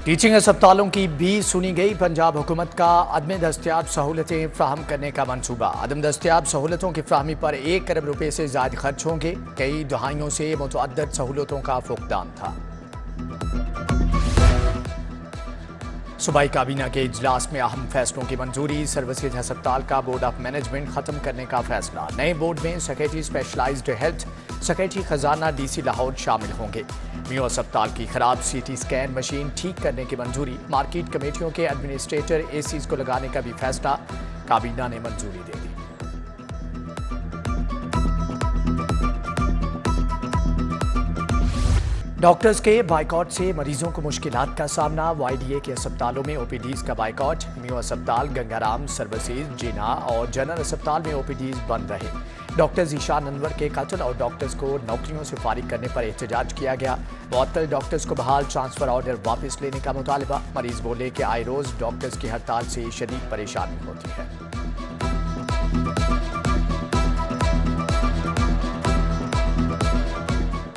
Teaching अस्पतालों की भी सुनी गई। पंजाब हुकूमत का अदम दस्तियाब सहूलतें फ्राहम करने का मंसूबा। अदम दस्तियाब सहूलतों की फ्राहमी पर 1 अरब रुपए से ज्यादा खर्च होंगे। कई दहाइयों से मुतअद्दिद सहूलतों का फुकदान था। सूबाई काबीना के इजलास में अहम फैसलों की मंजूरी। सर्विसेज अस्पताल का बोर्ड ऑफ मैनेजमेंट खत्म करने का फैसला। नए बोर्ड में सेक्रेटरी स्पेशलाइज्ड हेल्थ, सेक्रेटरी खजाना, डीसी लाहौर शामिल होंगे। मियो अस्पताल की खराब सीटी स्कैन मशीन ठीक करने की मंजूरी। मार्केट कमेटियों के एडमिनिस्ट्रेटर एसीज को लगाने का भी फैसला। काबीना ने मंजूरी दे दी। डॉक्टर्स के बाइकआउट से मरीजों को मुश्किलात का सामना। वाईडीए के अस्पतालों में ओपीडीज का बाइकआउट। मियो अस्पताल, गंगाराम सर्विसेज, जिना और जनरल अस्पताल में ओपीडीज बंद रहे। डॉक्टर ज़ीशान अनवर के कत्ल और डॉक्टर्स को नौकरियों से फारिग करने पर एहतजाज किया गया। मुअत्तल डॉक्टर्स को बहाल, ट्रांसफर ऑर्डर वापस लेने का मुतालबा। मरीज बोले कि आए रोज डॉक्टर्स की हड़ताल से शदीद परेशानी होती है।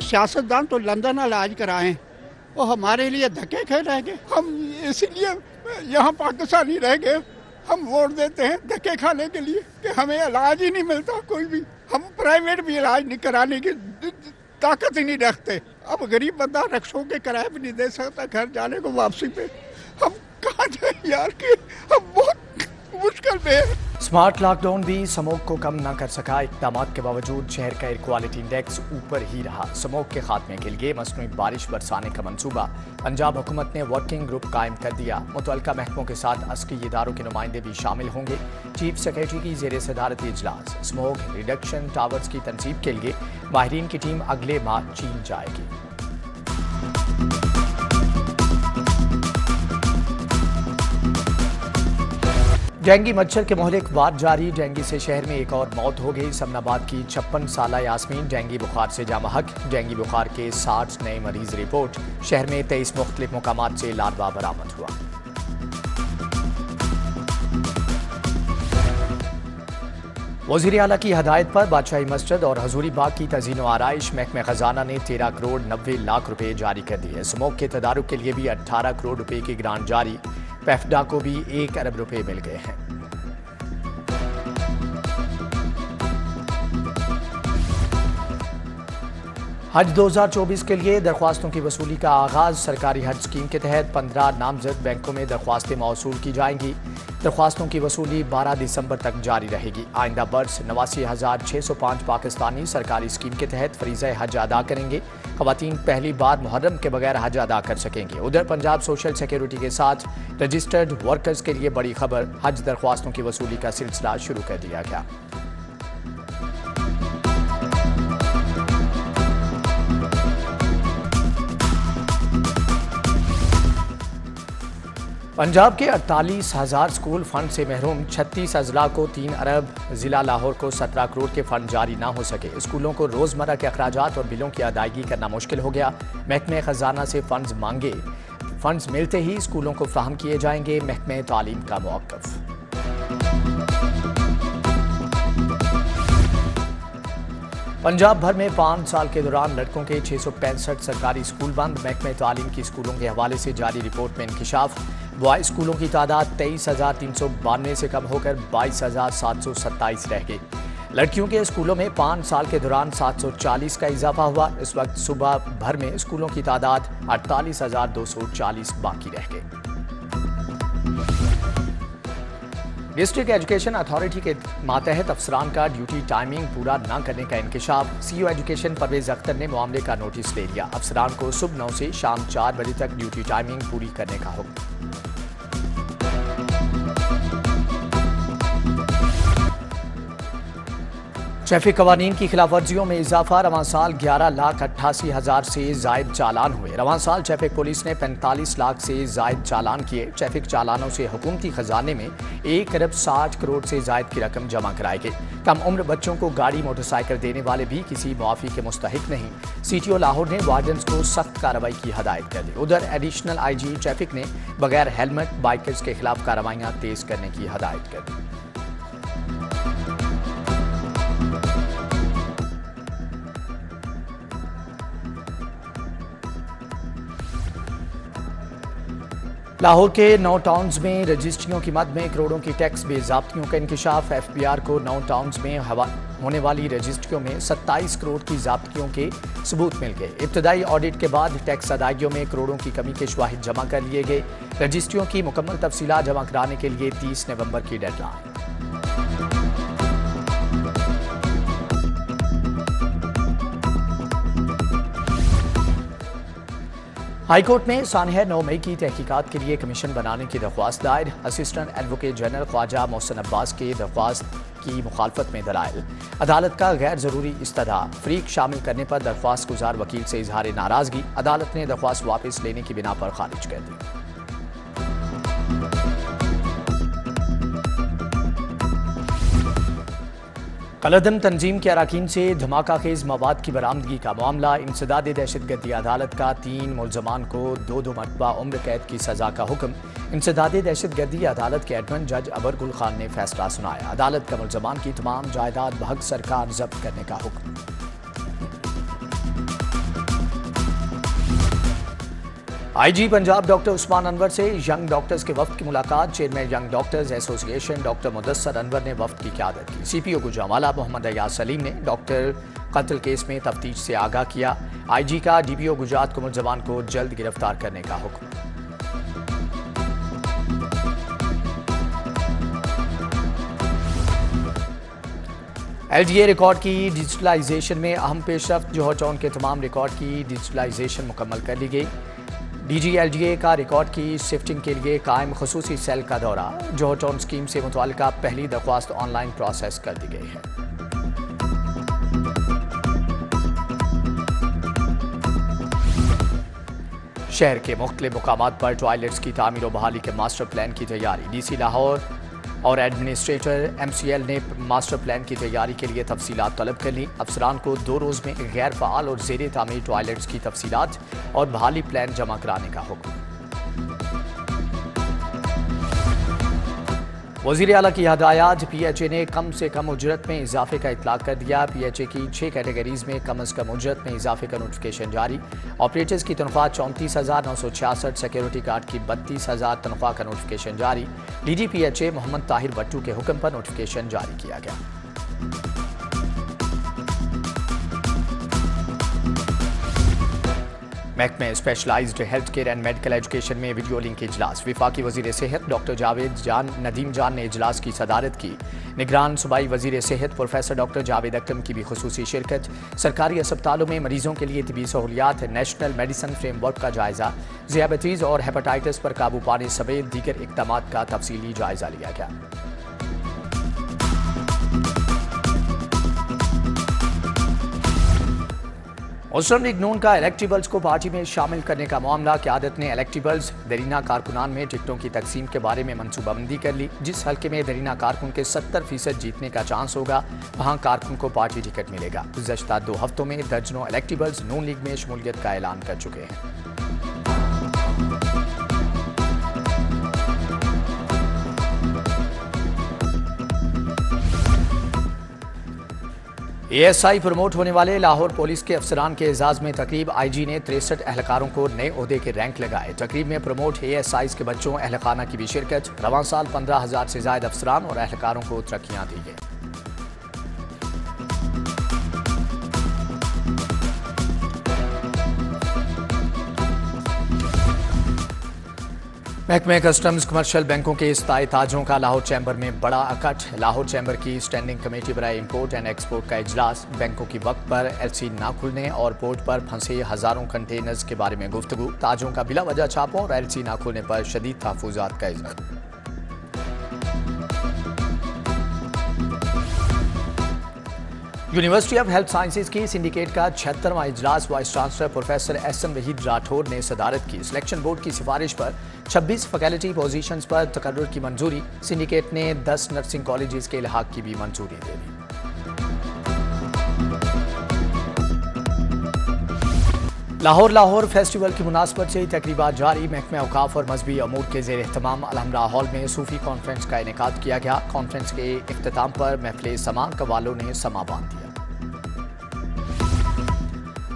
सियासतदान तो लंदन इलाज कराएं, वो हमारे लिए धक्के खे रह गए। हम इसीलिए यहाँ पाकिस्तानी रह गए। हम वोट देते हैं धक्के खाने के लिए कि हमें इलाज ही नहीं मिलता कोई भी। हम प्राइवेट भी इलाज नहीं कराने की ताकत ही नहीं रखते। अब गरीब बंदा रक्षों के किराए भी नहीं दे सकता घर जाने को वापसी पे। हम कहाँ जाए यार कि हम बहुत मुश्किल में है। स्मार्ट लॉकडाउन भी स्मोक को कम न कर सका। इक़दामात के बावजूद शहर का एयर क्वालिटी इंडेक्स ऊपर ही रहा। स्मोक के खात्मे के लिए मसनूई बारिश बरसाने का मंसूबा। पंजाब हुकूमत ने वर्किंग ग्रुप कायम कर दिया। मुतल्लिका महकमों के साथ अस्की इदारों के नुमाइंदे भी शामिल होंगे। चीफ सेक्रेटरी की ज़ेर सदारती इजलास। स्मोक रिडक्शन टावर्स की तनसीब के लिए माहिरीन की टीम अगले माह चीन जाएगी। डेंगू मच्छर के मोहलिक वार जारी। डेंगू से शहर में एक और मौत हो गई। समनाबाद की 56 साला यास्मीन डेंगू बुखार से जामहक। डेंगू बुखार के 60 नए मरीज रिपोर्ट। शहर में 23 मुख्तलिफ मुकामात से लार्वा बरामद हुआ। वज़ीर आला की हदायत पर बादशाही मस्जिद और हजूरी बाग की तज़ीन व आराइश। महकमे खजाना ने 13 करोड़ 90 लाख रुपए जारी कर दिए। स्मोक के तदारुक के लिए भी 18 करोड़ रुपए की ग्रांट जारी। पेफडा को भी 1 अरब रुपए मिल गए हैं। हज 2024 के लिए दरख्वास्तों की वसूली का आगाज। सरकारी हज स्कीम के तहत 15 नामजद बैंकों में दरख्वास्तें मौसूल की जाएंगी। दरख्वास्तों की वसूली 12 दिसंबर तक जारी रहेगी। आइंदा बर्स 89,605 पाकिस्तानी सरकारी स्कीम के तहत फरीज़ा हज अदा करेंगे। ख़वातीन पहली बार मुहर्रम के बगैर हज अदा कर सकेंगे। उधर पंजाब सोशल सिक्योरिटी के साथ रजिस्टर्ड वर्कर्स के लिए बड़ी खबर। हज दरख्वास्तों की वसूली का सिलसिला शुरू कर दिया गया। पंजाब के 48,000 स्कूल फंड से महरूम। 36 अजला को 3 अरब, जिला लाहौर को 17 करोड़ के फंड जारी ना हो सके। स्कूलों को रोजमर्रा के अखराजात और बिलों की अदायगी करना मुश्किल हो गया। महकमे खजाना से फंड्स मांगे। फंड्स मिलते ही स्कूलों को फ्राहम किए जाएंगे। महकमे तालीम का मौक़िफ़। पंजाब भर में 5 साल के दौरान लड़कों के 665 सरकारी स्कूल बंद। महकमे तालीम की स्कूलों के हवाले से जारी रिपोर्ट में इंकिशाफ। बॉय स्कूलों की तादाद 23,392 से कम होकर 22,727 रह गई। लड़कियों के स्कूलों में 5 साल के दौरान 740 का इजाफा हुआ। इस वक्त सुबह भर में स्कूलों की तादाद 48,240 बाकी रह गई। डिस्ट्रिक्ट एजुकेशन अथॉरिटी के मातहत अफसरान का ड्यूटी टाइमिंग पूरा न करने का इंकिशाफ। सीईओ एजुकेशन परवेज अख्तर ने मामले का नोटिस ले लिया। अफसरान को सुबह 9 से शाम 4 बजे तक ड्यूटी टाइमिंग पूरी करने का हुक्म। ट्रैफिक कवानीन की खिलाफ वर्जियों में इजाफा। रवां साल 11,88,000 से जायद चालान हुए। रवां साल ट्रैफिक पुलिस ने 45 लाख से जायद चालान किए। ट्रैफिक चालानों से हुकूमती खजाने में 1 अरब 60 करोड़ से जायद की रकम जमा कराई गई। कम उम्र बच्चों को गाड़ी मोटरसाइकिल देने वाले भी किसी मुआफ़ी के मुस्तहिक नहीं। सीटीओ लाहौर ने वार्डन्स को सख्त कार्रवाई की हदायत कर दी। उधर एडिशनल आईजी ट्रैफिक ने बगैर हेलमेट बाइकर्स के खिलाफ कार्रवाइयाँ तेज करने की हदायत कर दी। लाहौर के 9 टाउन्स में रजिस्ट्रियों की मद में करोड़ों की टैक्स बेज़ाब्तियों का इंकशाफ। FBR को 9 टाउन्स में होने वाली रजिस्ट्रियों में 27 करोड़ की ज़ाब्तियों के सबूत मिल गए। इब्तदाई ऑडिट के बाद टैक्स अदायगियों में करोड़ों की कमी के शवाहिद जमा कर लिए गए। रजिस्ट्रियों की मुकम्मल तफसीलात जमा कराने के लिए 30 नवंबर की डेडलाइन। हाईकोर्ट में सानह 9 मई की तहकीकात के लिए कमीशन बनाने की दरख्वास्त दायर। Assistant advocate general Khwaja Mohsin Abbas के दरख्वास्त की मुखालफत में दलाइल। अदालत का गैर जरूरी इस्तदा फरीक शामिल करने पर दरख्वास्त गुजार वकील से इजहार नाराजगी। अदालत ने दरख्वास्त वापस लेने की बिना पर खारिज कर दी। कलअदम तंजीम के अराकीन से धमाका खेज मवाद की बरामदगी का मामला। इंसदाद दहशतगर्दी अदालत का 3 मुलजमान को 2 मरतबा उम्र कैद की सजा का हुक्म। इंसदाद दहशतगर्दी अदालत के एडमिन जज अबर गुल खान ने फैसला सुनाया। अदालत का मुलजमान की तमाम जायदाद बहक सरकार जब्त करने का हुक्म। IG पंजाब डॉक्टर उस्मान अनवर से यंग डॉक्टर्स के वफ्द की मुलाकात। Chairman young doctors association doctor Mudassar Anwar ने वफ्द की क़यादत की। CPO गुजरांवाला मोहम्मद अयाज सलीम ने डॉक्टर कत्ल केस में तफ्तीश से आगाह किया। IG का DPO गुजरात को मुलजमान को जल्द गिरफ्तार करने का हुक्म। LGA रिकॉर्ड की डिजिटलाइजेशन में अहम पेशरफ्त। जोहर टाउन के तमाम रिकॉर्ड की डिजिटलाइजेशन मुकम्मल कर ली गई। DG LGA का रिकॉर्ड की शिफ्टिंग के लिए कायम खसूसी सेल का दौरा। जोहर टाउन स्कीम से मुतल्लिका पहली दरख्वास्त ऑनलाइन प्रोसेस कर दी गई है। शहर के मुख्तलिफ मुकामात पर टॉयलेट्स की तामीर और बहाली के मास्टर प्लान की तैयारी। DC लाहौर और एडमिनिस्ट्रेटर MCL ने मास्टर प्लान की तैयारी के लिए तफसीलात तलब कर ली। अफसरान को 2 रोज़ में गैर फ़ाल और ज़ेर तामीर टॉयलेट्स की तफसीलात और बहाली प्लान जमा कराने का हुक्म। वज़ीर आला की हदायत। PHA ने कम से कम उजरत में इजाफे का इतलाक कर दिया। PHA की 6 कैटेगरीज में कम अज़ कम उजरत में इजाफे का नोटिफिकेशन जारी। ऑपरेटर्स की तनख्वाह 34,966, सिक्योरिटी गार्ड की 32,000 तनख्वाह का नोटिफिकेशन जारी। DG PHA मोहम्मद ताहिर भट्टू के हुक्म पर नोटिफिकेशन जारी किया गया। महकमे specialised health care and medical education में वीडियो लिंक इजलास। वफाकी वजीर सेहत डॉक्टर जावेद जान नदीम जान ने इजलास की सदारत की। निगरान सूबाई वजीर सेहत प्रोफेसर डॉक्टर जावेद अकरम की भी खुसूसी शिरकत। सरकारी अस्पतालों में मरीजों के लिए तिबी सहूलियात। नेशनल मेडिसन फ्रेमवर्क का जायजा। ज़ियाबतीज़ और हेपेटाइटिस पर काबू पाने समेत दीगर इक़दामात का तफसीली जायजा लिया गया। मुस्लिम लीग नून का इलेक्टिबल्स को पार्टी में शामिल करने का मामला। क़यादत ने इलेक्टिबल्स दरीना कारकुनान में टिकटों की तकसीम के बारे में मनसूबाबंदी कर ली। जिस हल्के में दरीना कारकुन के 70% जीतने का चांस होगा वहां कारकुन को पार्टी टिकट मिलेगा। गुज़श्ता 2 हफ्तों में दर्जनों इलेक्टिबल्स नून लीग में शमूलियत का ऐलान कर चुके हैं। ASI प्रमोट होने वाले लाहौर पुलिस के अफसरान के एजाज में तकरीब। IG ने 63 एहलकारों को नए ओहदे के रैंक लगाए। तकरीब में प्रमोट ASIs के बच्चों अहलखाना की भी शिरकत। रवां साल 15,000 से ज्यादा अफसरान और एहलकारों को तरक्कियां दी गई। महकमे कस्टम्स कमर्शियल बैंकों के इस्ताई ताजों का लाहौर चैम्बर में बड़ा इकट्ठ। लाहौर चैम्बर की स्टैंडिंग कमेटी बराए इंपोर्ट एंड एक्सपोर्ट का इजलास। बैंकों की वक्त पर LC ना खुलने और पोर्ट पर फंसे हजारों कंटेनर्स के बारे में गुफ्तगू। ताजों का बिला वजह छापों और LC ना खुलने पर शदीद तहफ़्फ़ुज़ात का इज़हार। यूनिवर्सिटी ऑफ हेल्थ साइंसेज की सिंडिकेट का 76वां इजलास vice chancellor professor SN Waheed Rathore ने सदारत की। सिलेक्शन बोर्ड की सिफारिश पर 26 फैकल्टी पोजीशंस पर तकर्रुर की मंजूरी। सिंडिकेट ने 10 नर्सिंग कॉलेजेस के इल्हाक की भी मंजूरी दे दी। लाहौर फेस्टिवल की मुनासबत से तकरीबात जारी। महकमे औकाफ और मजहबी अमूर के ज़ेर एहतमाम अलहमरा हॉल में सूफी कॉन्फ्रेंस का इनेकाद किया गया। कॉन्फ्रेंस के इख्तिताम पर महफिल समा कवालों ने समा बांध दिया।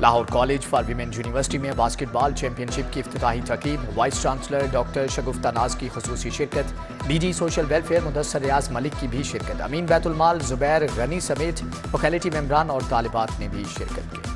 Lahore college for women university में बास्केटबॉल चैंपियनशिप की इफ्तिताही तकरीब, वाइस चांसलर डॉक्टर शगुफ्ता नाज की खुसूसी शिरकत, डीजी सोशल वेलफेयर मुदस्सर रियाज मलिक की भी शिरकत, अमीन बैतुल माल जुबैर गनी समेत फैकल्टी मेंबरान और तालिबात ने भी शिरकत की।